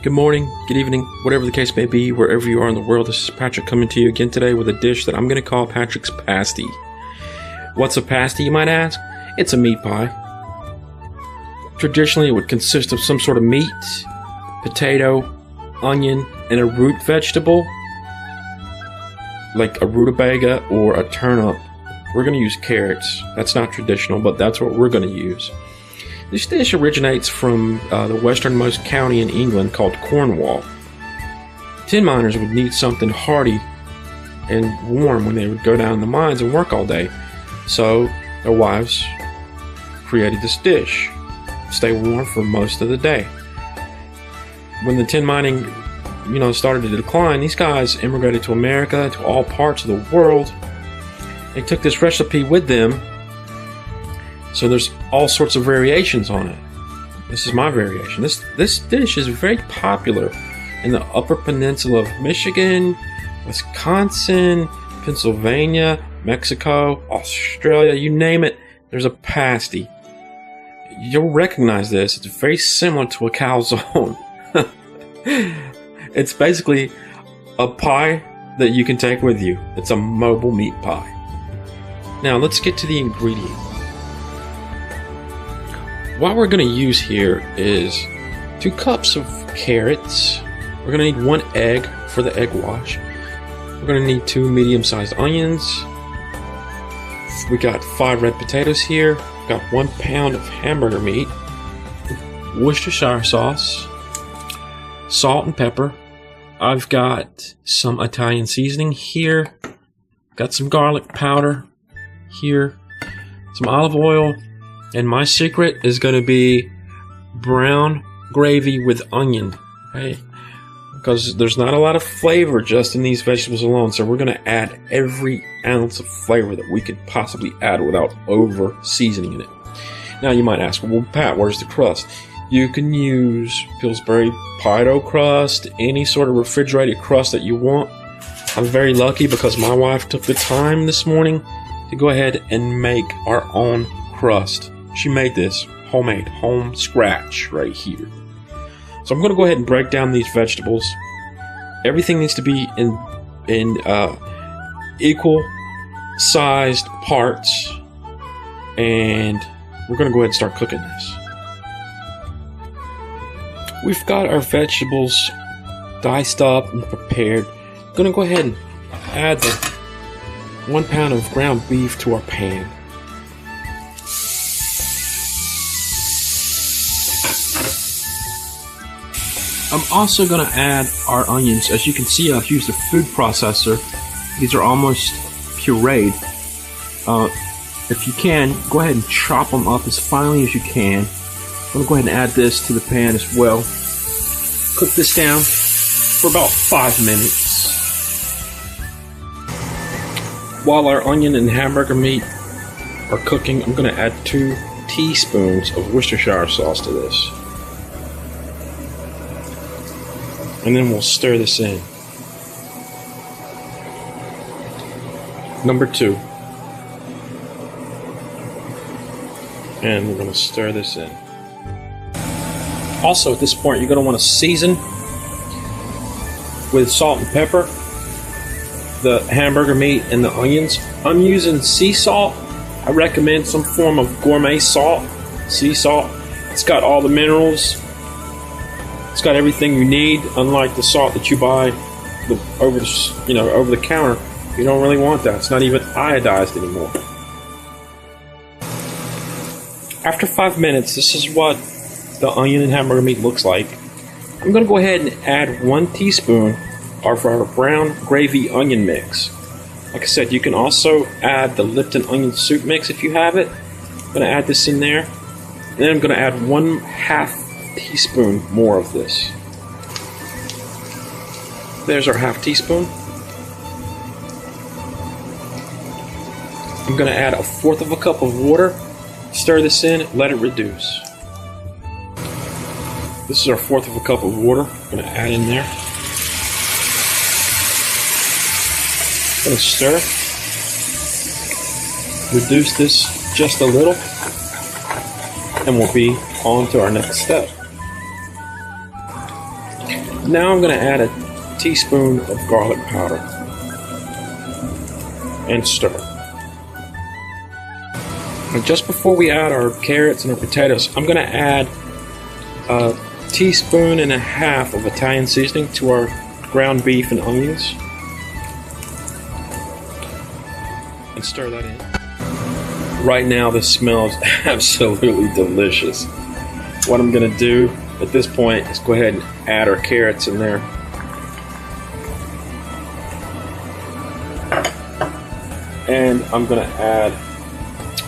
Good morning, good evening, whatever the case may be, wherever you are in the world. This is Patrick coming to you again today with a dish that I'm going to call Patrick's Pasty. What's a pasty, you might ask? It's a meat pie. Traditionally, it would consist of some sort of meat, potato, onion, and a root vegetable, like a rutabaga or a turnip. We're going to use carrots. That's not traditional, but that's what we're going to use. This dish originates from the westernmost county in England called Cornwall. Tin miners would need something hearty and warm when they would go down in the mines and work all day. So their wives created this dish to stay warm for most of the day. When the tin mining, started to decline, these guys immigrated to America, to all parts of the world. They took this recipe with them. So there's all sorts of variations on it. This is my variation. This dish is very popular in the Upper Peninsula of Michigan, Wisconsin, Pennsylvania, Mexico, Australia, you name it, there's a pasty. You'll recognize this. It's very similar to a calzone. It's basically a pie that you can take with you. It's a mobile meat pie. Now let's get to the ingredients. What we're going to use here is 2 cups of carrots. We're going to need 1 egg for the egg wash. We're going to need 2 medium-sized onions. We got 5 red potatoes here. Got 1 pound of hamburger meat, Worcestershire sauce, salt and pepper. I've got some Italian seasoning here. Got some garlic powder here. Some olive oil. And my secret is going to be brown gravy with onion, okay? Because there's not a lot of flavor just in these vegetables alone, so we're going to add every ounce of flavor that we could possibly add without over seasoning it. Now you might ask, well, Pat, where's the crust? You can use Pillsbury pie dough crust, any sort of refrigerated crust that you want. I'm very lucky because my wife took the time this morning to go ahead and make our own crust. She made this homemade, home scratch right here. So I'm going to go ahead and break down these vegetables. Everything needs to be in equal sized parts, and we're going to go ahead and start cooking this. We've got our vegetables diced up and prepared. I'm going to go ahead and add the 1 pound of ground beef to our pan. I'm also going to add our onions. As you can see, I've used a food processor. These are almost pureed. If you can, go ahead and chop them up as finely as you can. I'm going to go ahead and add this to the pan as well. Cook this down for about 5 minutes. While our onion and hamburger meat are cooking, I'm going to add 2 teaspoons of Worcestershire sauce to this. And then we'll stir this in. Number 2. And we're going to stir this in. Also, at this point, you're going to want to season with salt and pepper the hamburger meat and the onions. I'm using sea salt. I recommend some form of gourmet salt, sea salt. It's got all the minerals. It's got everything you need, unlike the salt that you buy over the counter. You don't really want that. It's not even iodized anymore. After 5 minutes, this is what the onion and hamburger meat looks like. I'm going to go ahead and add 1 teaspoon of our brown gravy onion mix. Like I said, you can also add the Lipton onion soup mix if you have it. I'm going to add this in there. And then I'm going to add 1/2 teaspoon more of this. There's our 1/2 teaspoon. I'm going to add 1/4 cup of water. Stir this in, let it reduce. This is our 1/4 cup of water. I'm going to add in there. I'm going to stir. Reduce this just a little, and we'll be on to our next step. Now I'm going to add a teaspoon of garlic powder and stir. And just before we add our carrots and our potatoes, I'm going to add a teaspoon and a half of Italian seasoning to our ground beef and onions. And stir that in. Right now this smells absolutely delicious. What I'm going to do at this point is go ahead and add our carrots in there. And I'm going to add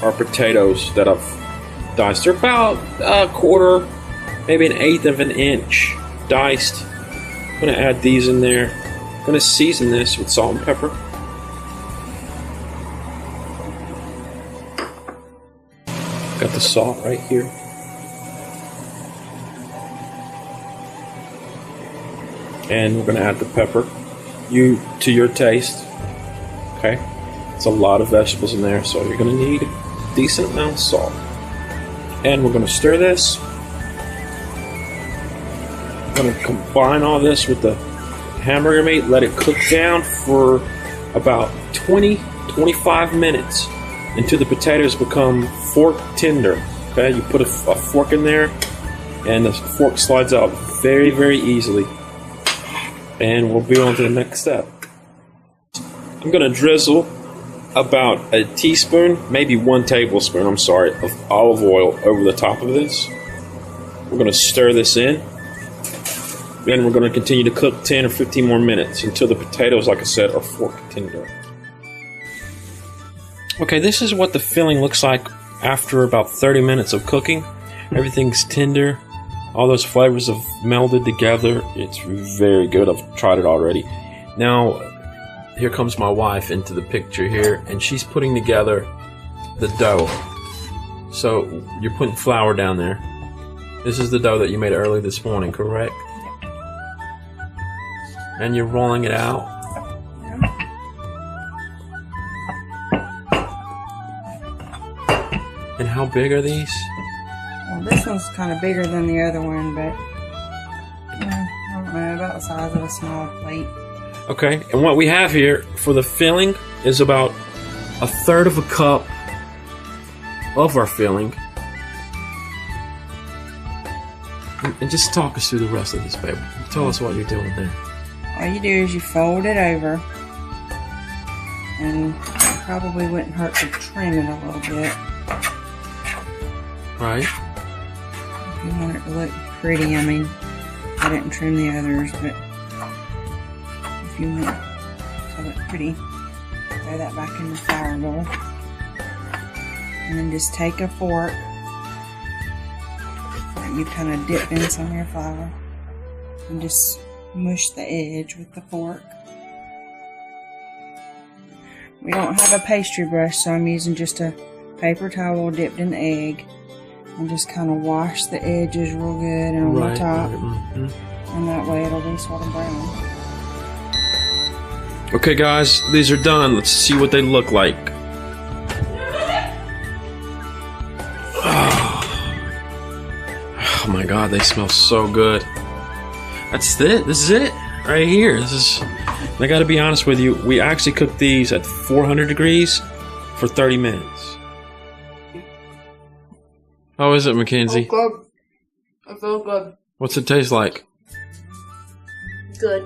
our potatoes that I've diced. They're about a quarter, maybe an eighth of an inch diced. I'm going to add these in there. I'm going to season this with salt and pepper. Got the salt right here. And we're going to add the pepper. You to your taste. Okay? It's a lot of vegetables in there, so you're going to need a decent amount of salt. And we're going to stir this. I'm going to combine all this with the hamburger meat. Let it cook down for about 20-25 minutes until the potatoes become fork tender. Okay, you put a fork in there, and the fork slides out very, very easily. And we'll be on to the next step. I'm going to drizzle about a teaspoon, maybe 1 tablespoon, I'm sorry, of olive oil over the top of this. We're going to stir this in. Then we're going to continue to cook 10 or 15 more minutes until the potatoes, like I said, are fork tender. Okay, this is what the filling looks like after about 30 minutes of cooking. Everything's tender. All those flavors have melded together. It's very good. I've tried it already. Now, here comes my wife into the picture here, and she's putting together the dough. So, you're putting flour down there. This is the dough that you made early this morning, correct? And you're rolling it out. And how big are these? Well, this one's kind of bigger than the other one, but I don't know, about the size of a small plate. Okay, and what we have here for the filling is about 1/3 of a cup of our filling. And just talk us through the rest of this, babe. Tell us what you're doing there. All you do is you fold it over, and it probably wouldn't hurt to trim it a little bit. Right. If you want it to look pretty, I mean, I didn't trim the others, but if you want it to look pretty, throw that back in the flour bowl. And then just take a fork that you kind of dip in some of your flour and just mush the edge with the fork. We don't have a pastry brush, so I'm using just a paper towel dipped in egg. And just kind of wash the edges real good and on the top. And that way it'll be sort of brown. Okay guys, these are done. Let's see what they look like. Oh my god, they smell so good. That's it. This is it. Right here. This is. I gotta be honest with you, we actually cooked these at 400 degrees for 30 minutes. How is it, Mackenzie? It's good. It feels good. What's it taste like? Good.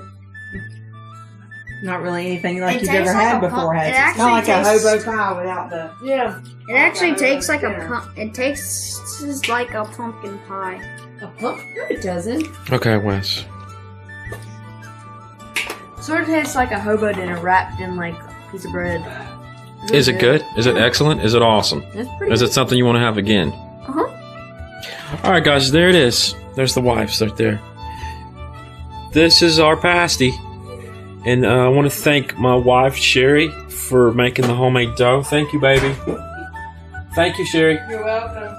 Not really anything like It you've tastes ever like had a before, pump- has it it? It's not like actually a hobo tastes- pie without the... Yeah. It actually tastes like a Yeah. it tastes like a pumpkin pie. A pump? No, it doesn't. Okay, Wes. Sort of tastes like a hobo dinner wrapped in like a piece of bread. Really Is it good? Is it excellent? Is it awesome? It's pretty Is it something you want to have again? Uh-huh. Alright guys, there it is. There's the wife's right there. This is our pasty. And I want to thank my wife, Sherry, for making the homemade dough. Thank you, baby. Thank you, Sherry. You're welcome.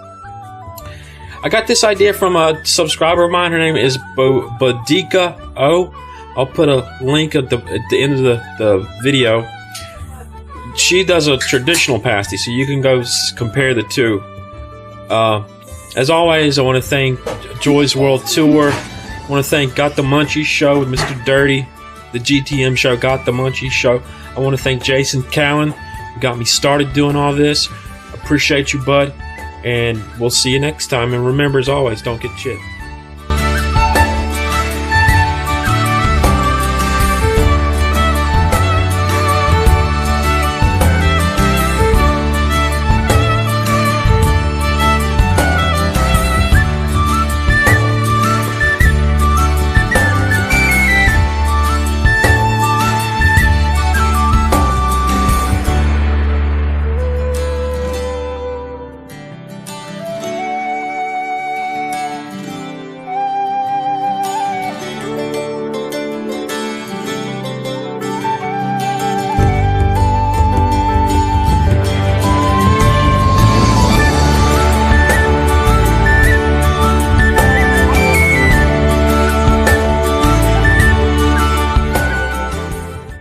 I got this idea from a subscriber of mine. Her name is Bodika O. I'll put a link at the end of the video. She does a traditional pasty, so you can go compare the two. As always, I want to thank Joy's World Tour I want to thank Got the Munchies Show with Mr. Dirty, the GTM show, Got the Munchies Show. I want to thank Jason Callan, who got me started doing all this. Appreciate you, bud. And we'll see you next time. And remember, as always, don't get shit.